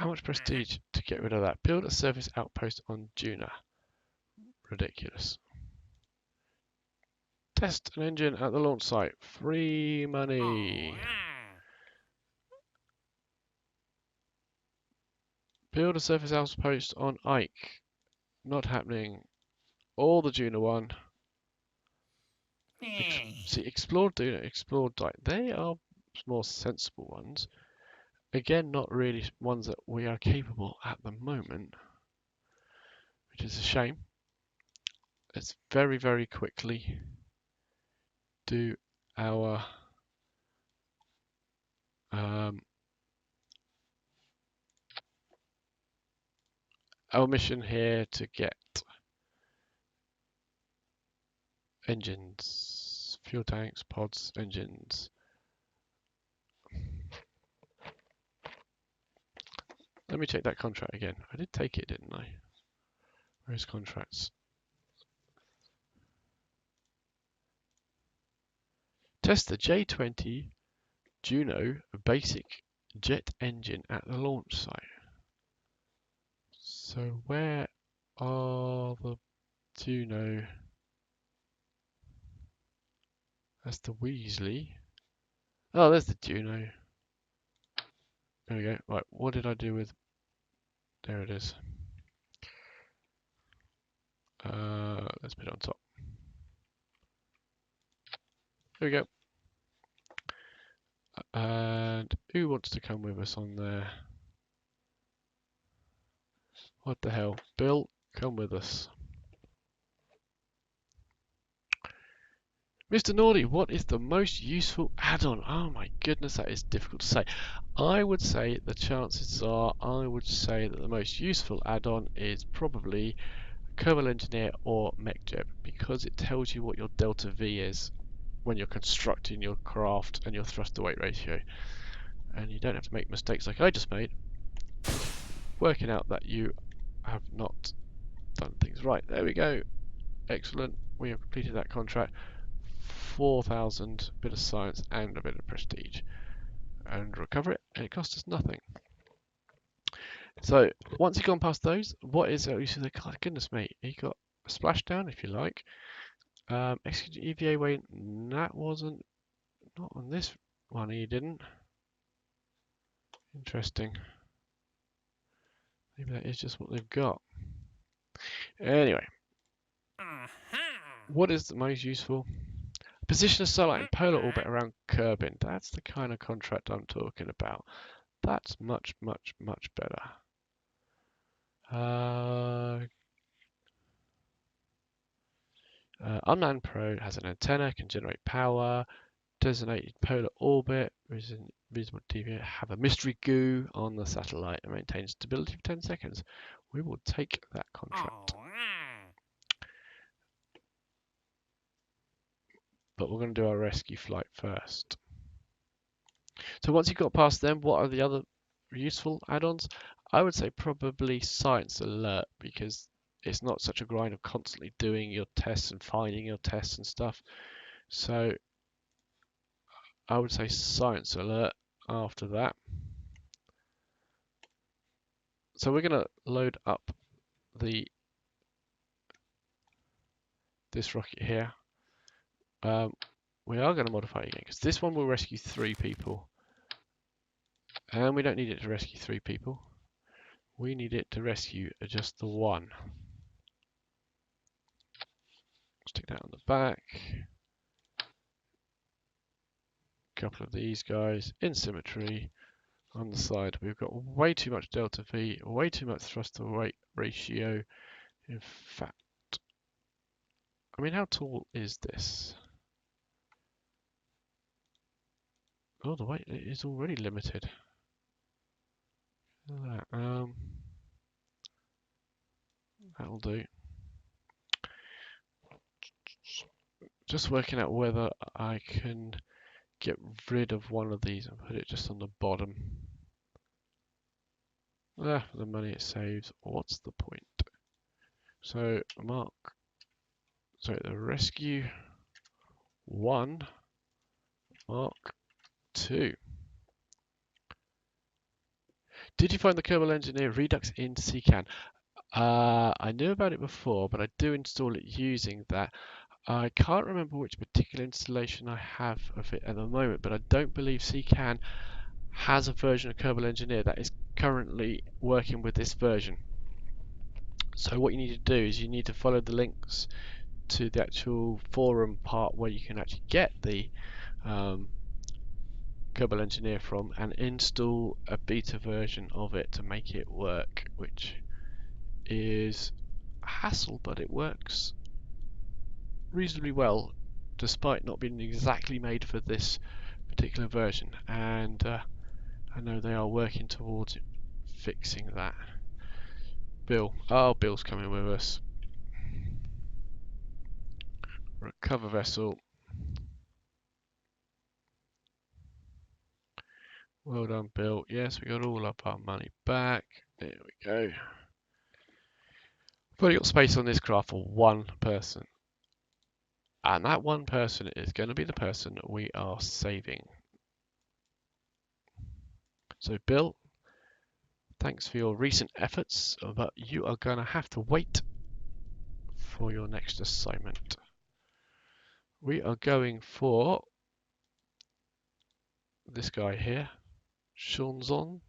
How much prestige to get rid of that? Build a service outpost on Juna. Ridiculous. Test an engine at the launch site. Free money. Build a surface outpost on Ike. Not happening. All the Juna one. See, explore Juna, explore Ike. They are more sensible ones. Again, not really ones that we are capable at the moment, which is a shame. Let's very, very quickly do our mission here to get engines, fuel tanks, pods, engines. Let me check that contract again. I did take it, didn't I? Where's contracts? Test the J20 Juno basic jet engine at the launch site. So where are the Juno? That's the Weasley. Oh, there's the Juno. There we go. Right, what did I do with... There it is. Let's put it on top. There we go. And who wants to come with us on there? What the hell? Bill, come with us. Mr. Naughty, what is the most useful add-on? Oh my goodness, that is difficult to say. I would say the chances are, I would say that the most useful add-on is probably Kerbal Engineer or MechJeb, because it tells you what your delta V is when you're constructing your craft and your thrust to weight ratio. And you don't have to make mistakes like I just made, working out that you have not done things right. There we go. Excellent. We have completed that contract. 4,000, bit of science and a bit of prestige, and recover it, and it cost us nothing. So once you've gone past those, what is you see, God goodness me, you got a splashdown if you like. Execute EVA weight, that wasn't not on this one. You didn't. Interesting. Maybe that is just what they've got. Anyway, what is the most useful? Position a satellite in polar orbit around Kerbin. That's the kind of contract I'm talking about. That's much, much, much better. Unmanned probe has an antenna, can generate power. Designated polar orbit, reasonable deviate. Have a mystery goo on the satellite and maintain stability for 10 seconds. We will take that contract. But we're going to do our rescue flight first. So once you've got past them, what are the other useful add-ons? I would say probably Science Alert, because it's not such a grind of constantly doing your tests and finding your tests and stuff. So I would say Science Alert after that. So we're going to load up this rocket here. We are going to modify it again, because this one will rescue 3 people. And we don't need it to rescue 3 people. We need it to rescue just the 1. Stick that on the back. A couple of these guys in symmetry on the side. We've got way too much delta V, way too much thrust to weight ratio. In fact, I mean, how tall is this? Oh, the weight is already limited. That'll do. Just working out whether I can get rid of one of these and put it just on the bottom. The money it saves. What's the point? So the rescue 1, Mark 2. Did you find the Kerbal Engineer Redux in CKAN? I knew about it before, but I do install it using that. I can't remember which particular installation I have of it at the moment, but I don't believe CKAN has a version of Kerbal Engineer that is currently working with this version. So what you need to do is you need to follow the links to the actual forum part where you can actually get the Kerbal Engineer from and install a beta version of it to make it work, which is a hassle, but it works reasonably well despite not being exactly made for this particular version, and I know they are working towards it, fixing that. Bill, oh, Bill's coming with us. Recover vessel. Well done, Bill. Yes, we got all up our money back. There we go. We've only got space on this craft for one person. And that one person is going to be the person we are saving. So, Bill, thanks for your recent efforts, but you are going to have to wait for your next assignment. We are going for this guy here, Shunzon.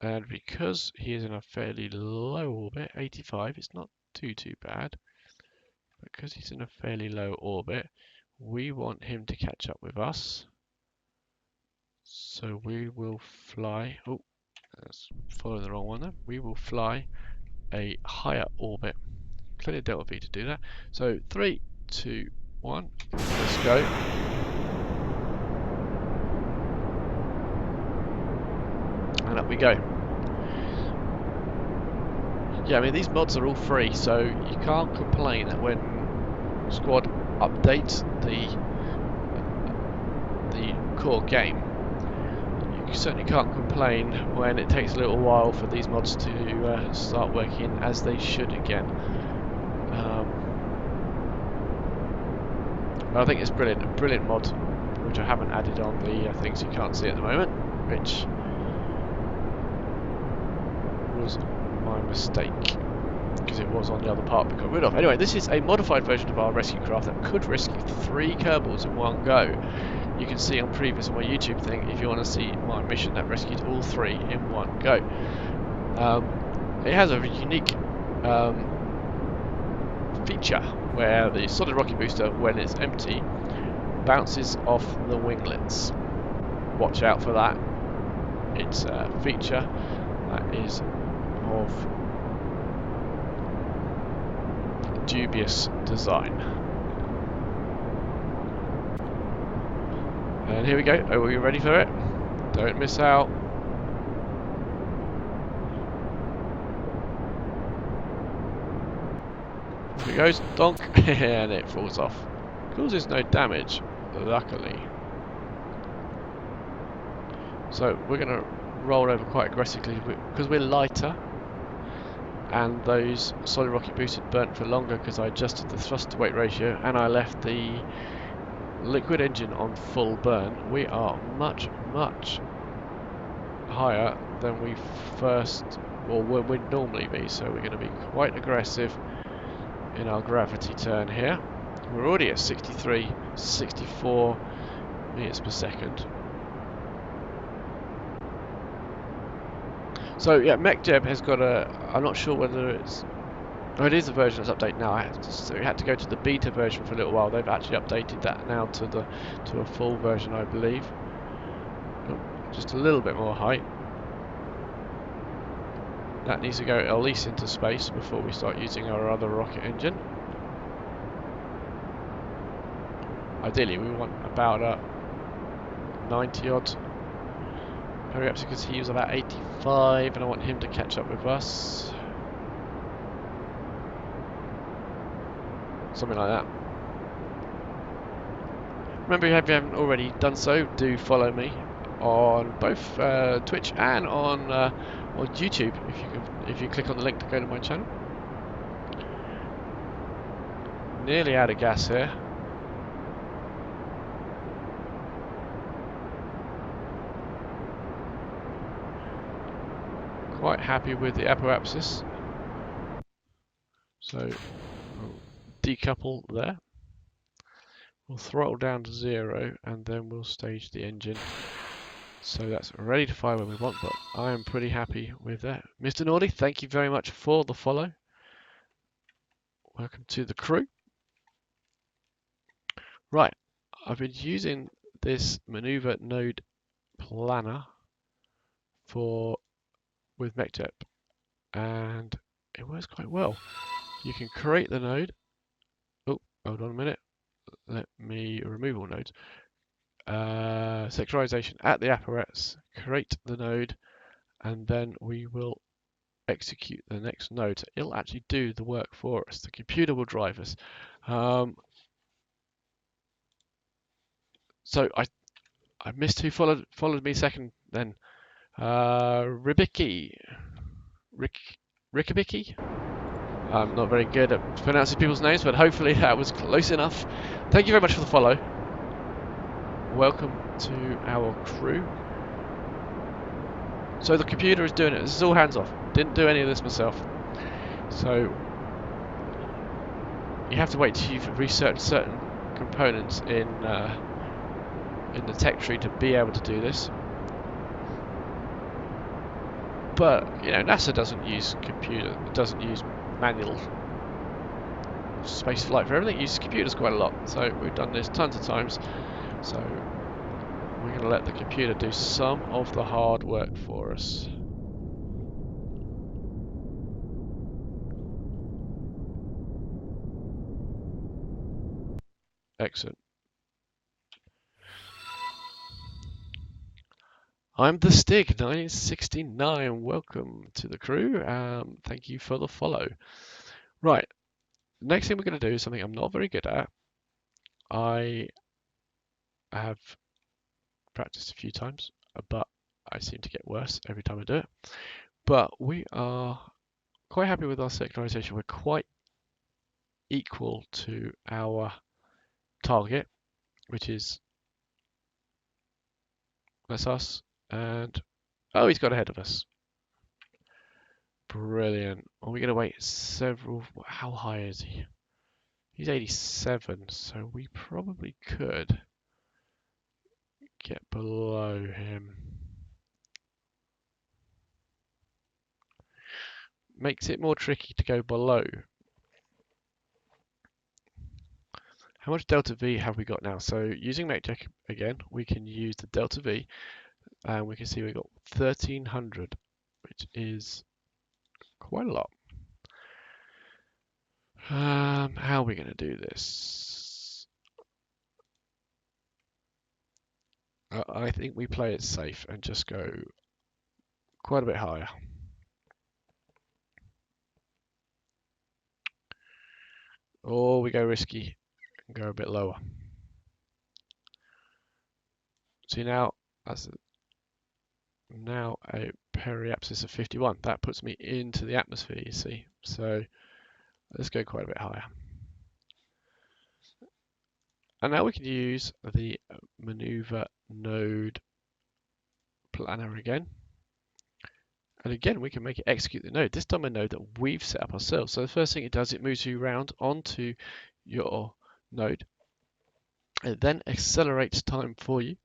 And because he is in a fairly low orbit, 85, it's not too bad. Because he's in a fairly low orbit, we want him to catch up with us. So we will fly. Oh, that's following the wrong one then. We will fly a higher orbit. Plenty of delta V to do that. So 3, 2, 1. Let's go. And up we go. Yeah, I mean these mods are all free, so you can't complain that when Squad updates the core game, you certainly can't complain when it takes a little while for these mods to start working as they should again. I think it's brilliant, a brilliant mod, which I haven't added on the things you can't see at the moment, which was my mistake, because it was on the other part we got rid of. Anyway, this is a modified version of our rescue craft that could rescue 3 Kerbals in one go. You can see on previous on my YouTube thing if you want to see my mission that rescued all 3 in one go. It has a unique feature where the solid rocket booster, when it's empty, bounces off the winglets. Watch out for that. It's a feature that is of dubious design. And here we go. Are we ready for it? Don't miss out. Here it goes, donk, and it falls off. Causes no damage, luckily. So we're going to roll over quite aggressively because we're lighter, and those solid rocket boosters burnt for longer because I adjusted the thrust to weight ratio and I left the liquid engine on full burn. We are much higher than we would normally be, so we're going to be quite aggressive in our gravity turn here. We're already at 63, 64 meters per second. So yeah, MechJeb has got a, I'm not sure whether it's, oh, it is a version that's updated now. So we had to go to the beta version for a little while. They've actually updated that now to a full version, I believe. Oh, just a little bit more height. That needs to go at least into space before we start using our other rocket engine. Ideally, we want about a 90 odd. Hurry up, because he was about 85, and I want him to catch up with us. Something like that. Remember, if you haven't already done so, do follow me on both Twitch and on YouTube. If you click on the link to go to my channel. Nearly out of gas here. quite happy with the apoapsis. So we'll decouple there. We'll throttle down to 0 and then we'll stage the engine. So that's ready to fire when we want, but I am pretty happy with that. Mr. Nordy, thank you very much for the follow. Welcome to the crew. Right, I've been using this maneuver node planner with MechJeb, and it works quite well. You can create the node. Oh, hold on a minute. Let me remove all nodes. Sectorization at the apparatus, create the node, and then we will execute the next node. So it'll actually do the work for us. The computer will drive us. So I missed who followed me second then. Ribicki. Rickabicki? I'm not very good at pronouncing people's names, but hopefully that was close enough. Thank you very much for the follow. Welcome to our crew. So the computer is doing it. This is all hands off. Didn't do any of this myself. So you have to wait till you've researched certain components in the tech tree to be able to do this. But you know, NASA doesn't use manual space flight for everything. It uses computers quite a lot. So we've done this tons of times. So we're going to let the computer do some of the hard work for us. Excellent. I'm the Stig 1969. Welcome to the crew. Thank you for the follow. Right. Next thing we're going to do is something I'm not very good at. I have practiced a few times, but I seem to get worse every time I do it. But we are quite happy with our sectorization. We're quite equal to our target, which is that's us. And oh, he's got ahead of us. Brilliant. Are we going to wait several? How high is he? He's 87, so we probably could get below him. Makes it more tricky to go below. How much delta V have we got now? So using MechJeb again, we can use the delta V, and we can see we've got 1300, which is quite a lot. How are we going to do this? I think we play it safe and just go quite a bit higher. Or we go risky and go a bit lower. See now, that's now a periapsis of 51. That puts me into the atmosphere, you see. So let's go quite a bit higher. And now we can use the maneuver node planner again. And again, we can make it execute the node. This time a node that we've set up ourselves. So the first thing it does, it moves you around onto your node. It then accelerates time for you,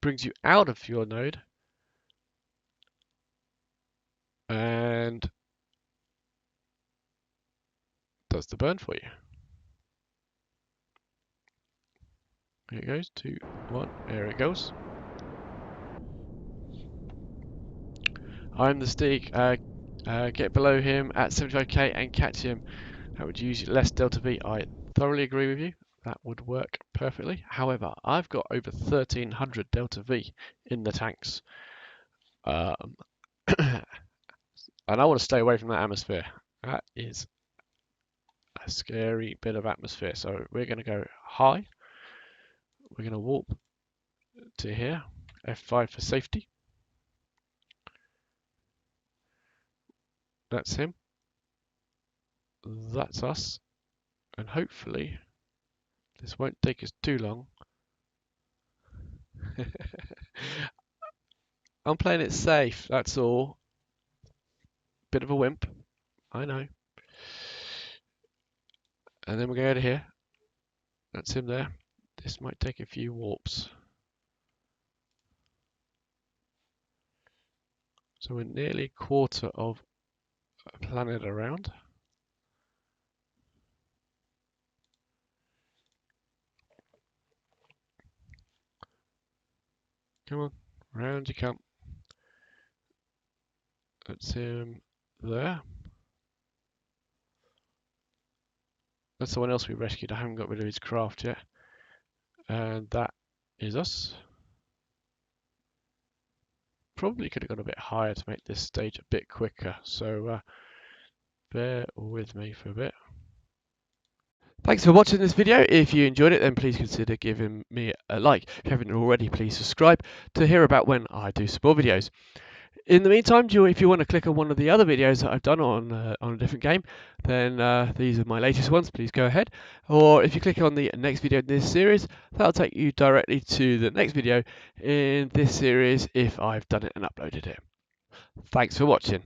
brings you out of your node, and does the burn for you. Here it goes, 2, 1, there it goes. I'm the Stig. Get below him at 75k and catch him. That would use less delta V. I thoroughly agree with you. That would work perfectly. However, I've got over 1300 delta V in the tanks. And I want to stay away from that atmosphere. That is a scary bit of atmosphere. So we're going to go high. We're going to warp to here. F5 for safety. That's him. That's us. And hopefully this won't take us too long. I'm playing it safe, that's all. bit of a wimp, I know. And then we're going to go to here. That's him there. This might take a few warps. So we're nearly a quarter of a planet around. Come on, round you come. That's him there. That's the one else we rescued. I haven't got rid of his craft yet. And that is us. Probably could have gone a bit higher to make this stage a bit quicker. So bear with me for a bit. Thanks for watching this video. If you enjoyed it, then please consider giving me a like. If you haven't already, please subscribe to hear about when I do some more videos. In the meantime, if you want to click on one of the other videos that I've done on a different game, then these are my latest ones. Please go ahead. Or if you click on the next video in this series, that'll take you directly to the next video in this series if I've done it and uploaded it. Thanks for watching.